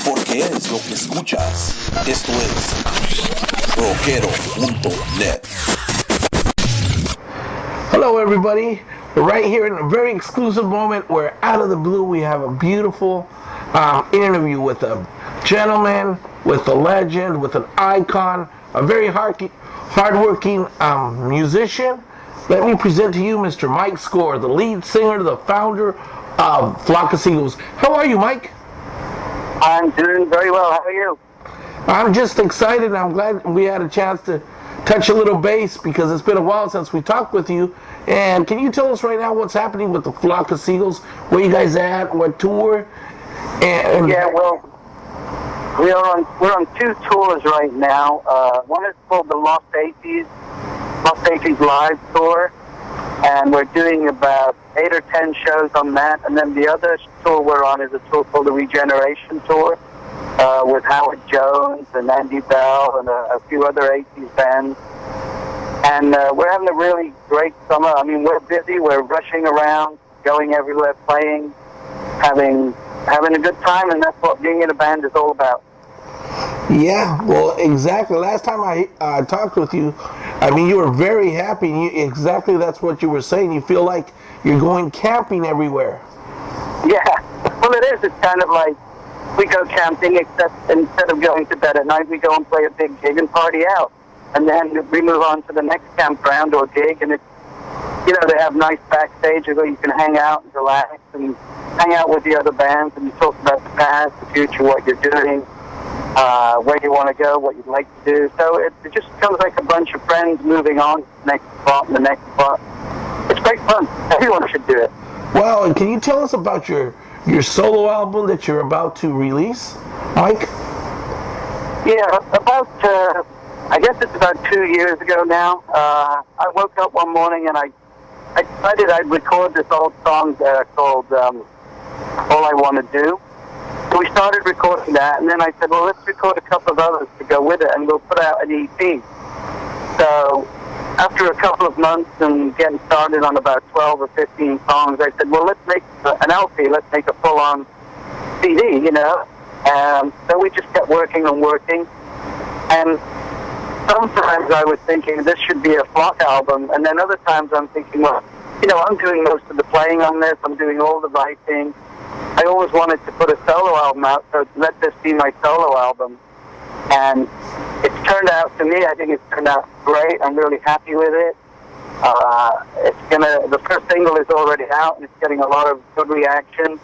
porque es lo que escuchas. Esto es Rockero.net. Hello everybody, we're right here in a very exclusive moment where out of the blue we have a beautiful interview with a gentleman, with a legend, with an icon, a very hardworking musician. Let me present to you Mr. Mike Score, the lead singer, the founder of Flock of Seagulls. How are you, Mike? I'm doing very well. How are you? I'm just excited. I'm glad we had a chance to touch a little base because it's been a while since we talked with you. And can you tell us right now what's happening with the Flock of Seagulls? Where you guys at? What tour? Yeah, well, we're on two tours right now. One is called the Lost 80s Live Tour, and we're doing about 8 or 10 shows on that. And then the other tour we're on is a tour called the Regeneration Tour with Howard Jones and Andy Bell and a few other 80s bands. And we're having a really great summer. I mean, we're busy. We're rushing around, going everywhere, playing, having a good time, and that's what being in a band is all about. Yeah, well, exactly. Last time I talked with you, I mean, you were very happy. Exactly, that's what you were saying. You feel like you're going camping everywhere. Yeah, well, it is. It's kind of like we go camping, except instead of going to bed at night, we go and play a big gig and party out. And then we move on to the next campground or gig, and it's, you know, they have nice backstage where you can hang out and relax and hang out with the other bands and you talk about the past, the future, what you're doing, where you want to go, what you'd like to do. So it just becomes like a bunch of friends moving on to the next spot and the next spot. It's great fun. Everyone should do it. Well, and can you tell us about your solo album that you're about to release, Mike? Yeah, I guess it's about 2 years ago now. I woke up one morning and I decided I'd record this old song called All I Want to Do. So we started recording that, and then I said, well, let's record a couple of others to go with it, and we'll put out an EP. So after a couple of months and getting started on about 12 or 15 songs, I said, well, let's make an LP, let's make a full-on CD, you know. So we just kept working and working, and sometimes I was thinking this should be a Flock album, and then other times I'm thinking, well, you know, I'm doing most of the playing on this, I'm doing all the writing. I always wanted to put a solo album out, so let this be my solo album. And it's turned out, to me, I think it's turned out great. I'm really happy with it. The first single is already out, and it's getting a lot of good reaction.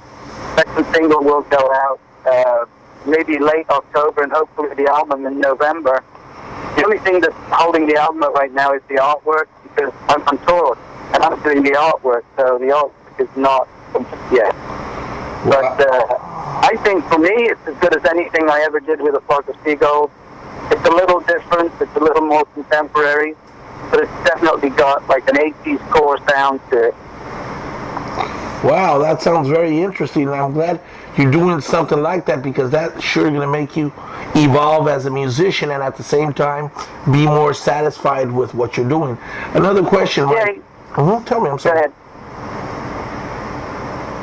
Second single will go out maybe late October, and hopefully the album in November. The only thing that's holding the album up right now is the artwork, because I'm on tour, and I'm doing the artwork, so the artwork is not complete yet. But I think for me, it's as good as anything I ever did with a Flock of Seagulls. It's a little different, it's a little more contemporary, but it's definitely got like an 80s core sound to it. Wow, that sounds very interesting, and I'm glad you're doing something like that because that's sure going to make you evolve as a musician and at the same time be more satisfied with what you're doing. Another question, yeah, Mike. Tell me, I'm sorry. Go ahead.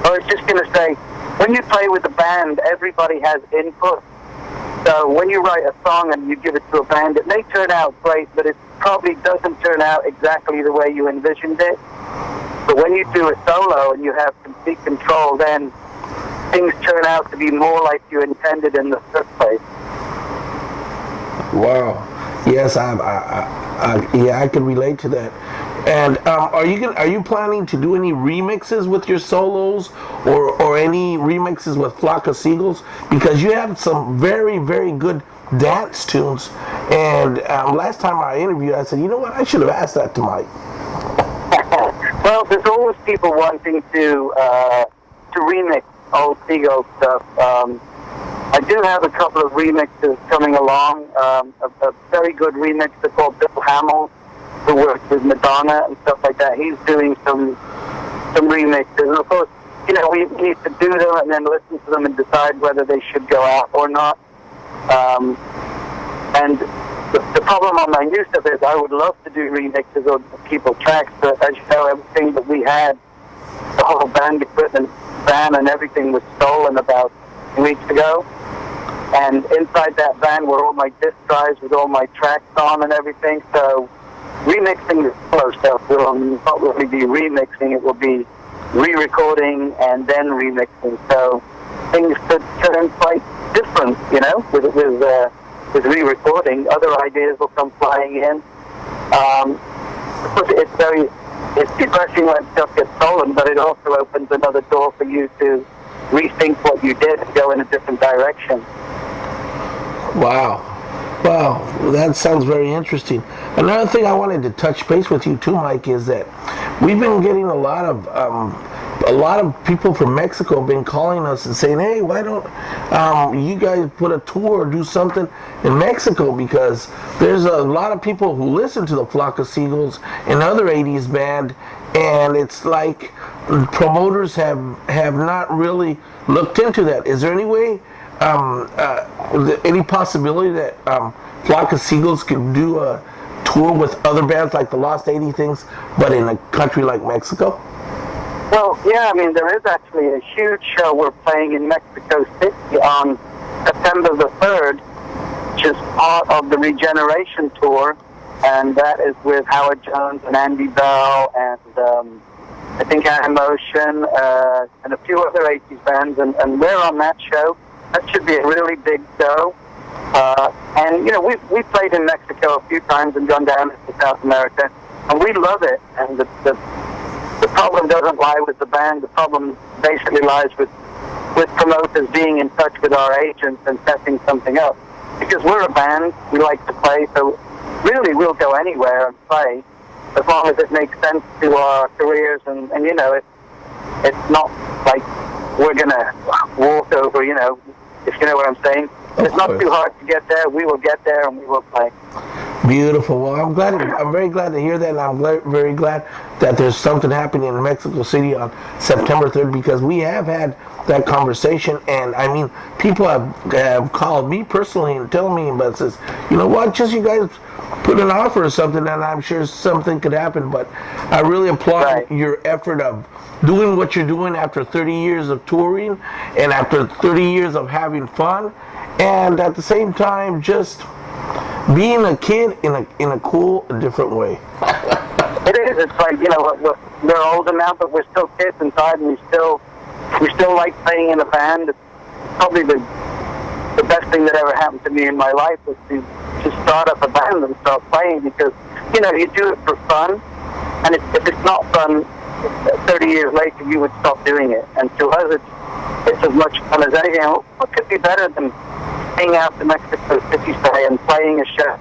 I was just going to say, when you play with a band, everybody has input. So when you write a song and you give it to a band, it may turn out great, but it probably doesn't turn out exactly the way you envisioned it. But when you do a solo and you have complete control, then things turn out to be more like you intended in the first place. Wow. Yes, I can relate to that. And are you planning to do any remixes with your solos, or any remixes with Flock of Seagulls? Because you have some very, very good dance tunes. And last time I interviewed, I said, you know what, I should have asked that to Mike. Well, there's always people wanting to remix old Seagull stuff. I do have a couple of remixes coming along. A very good remixer called Bill Hamill, who works with Madonna and stuff like that. He's doing some remixes. And of course, you know, we need to do them and then listen to them and decide whether they should go out or not. And the problem on my new stuff is I would love to do remixes of people's tracks, but as you know, everything that we had, the whole band equipment, van and everything was stolen about 2 weeks ago. And inside that van were all my disc drives with all my tracks on and everything. So remixing the solo stuff will not really be remixing, it will be re-recording and then remixing. So things could turn quite different, with re-recording. Other ideas will come flying in. Of course, it's depressing when stuff gets stolen, but it also opens another door for you to rethink what you did and go in a different direction. Wow. Wow, that sounds very interesting. Another thing I wanted to touch base with you too, Mike, is that we've been getting a lot of people from Mexico have been calling us and saying, hey, why don't you guys put a tour or do something in Mexico? Because there's a lot of people who listen to the Flock of Seagulls and other 80s band, and it's like promoters have not really looked into that. Is there any way, any possibility that Flock of Seagulls could do a tour with other bands like the Lost 80 Things, but in a country like Mexico? Well, yeah, I mean, there is actually a huge show we're playing in Mexico City on September the 3rd, which is part of the Regeneration Tour, and that is with Howard Jones and Andy Bell and I think Emotion and a few other 80s bands, and we're on that show. That should be a really big show. And, we played in Mexico a few times and gone down to South America, and we love it. And the problem doesn't lie with the band. The problem basically lies with promoters being in touch with our agents and setting something up. Because we're a band, we like to play, so really we'll go anywhere and play as long as it makes sense to our careers. And it's not like we're going to walk over, if you know what I'm saying. It's not too hard to get there. We will get there and we will play. Beautiful. Well, I'm very glad to hear that, and I'm very glad that there's something happening in Mexico City on September 3rd, because we have had that conversation, and I mean, people have called me personally and telling me, but says, you know what, just you guys put an offer or something, and I'm sure something could happen. But I really applaud your effort of doing what you're doing after 30 years of touring and after 30 years of having fun, and at the same time just being a kid in a cool, different way. It is. It's like, we're older now, but we're still kids inside, and we still like playing in a band. It's probably the best thing that ever happened to me in my life was to start up a band and start playing, because you do it for fun, and if it's not fun, 30 years later you would stop doing it. And to us, it's as much fun as anything. What could be better than being out to Mexico City, say, and playing a show,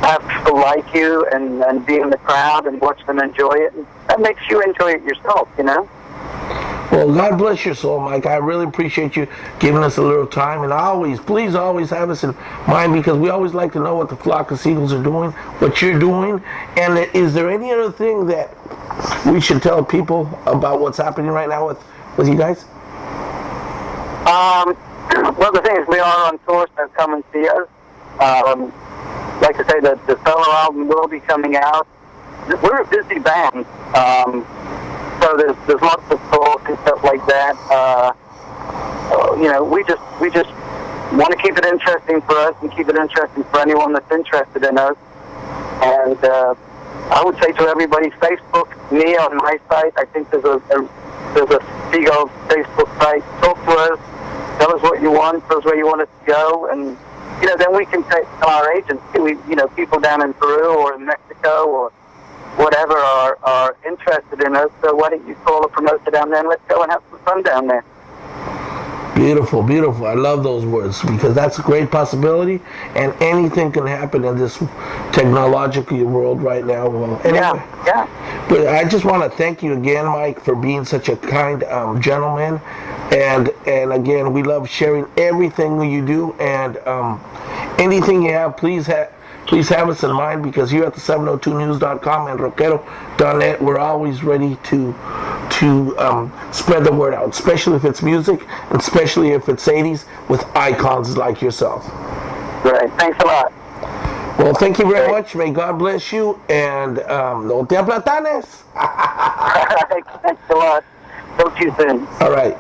have people like you and be in the crowd and watch them enjoy it? And that makes you enjoy it yourself, Well, God bless your soul, Mike. I really appreciate you giving us a little time, and please always have us in mind, because we always like to know what the Flock of Seagulls are doing, what you're doing. And is there any other thing that we should tell people about what's happening right now with you guys? Well, the thing is, we are on tour, so come and see us. Like I say, the solo album will be coming out. We're a busy band, so there's lots of talk and stuff like that. We just want to keep it interesting for us and keep it interesting for anyone that's interested in us. And I would say to everybody, Facebook me on my site. I think there's a Seagulls Facebook site. Talk to us. Tell us what you want. Tell us where you want us to go, and then we can take our agents. People down in Peru or in Mexico or whatever are interested in us. So why don't you call a promoter down there and let's go and have some fun down there? Beautiful, beautiful. I love those words, because that's a great possibility, and anything can happen in this technological world right now. Well, anyway, yeah. But I just want to thank you again, Mike, for being such a kind gentleman, and again, we love sharing everything you do, and anything you have, please have us in mind, because here at the 702news.com and Rockero.net, we're always ready to spread the word out, especially if it's music, and especially if it's 80s with icons like yourself. Right. Thanks a lot. Well, thank you very much. May God bless you, and no te aplatanes. Thanks a lot. Talk to you soon. All right.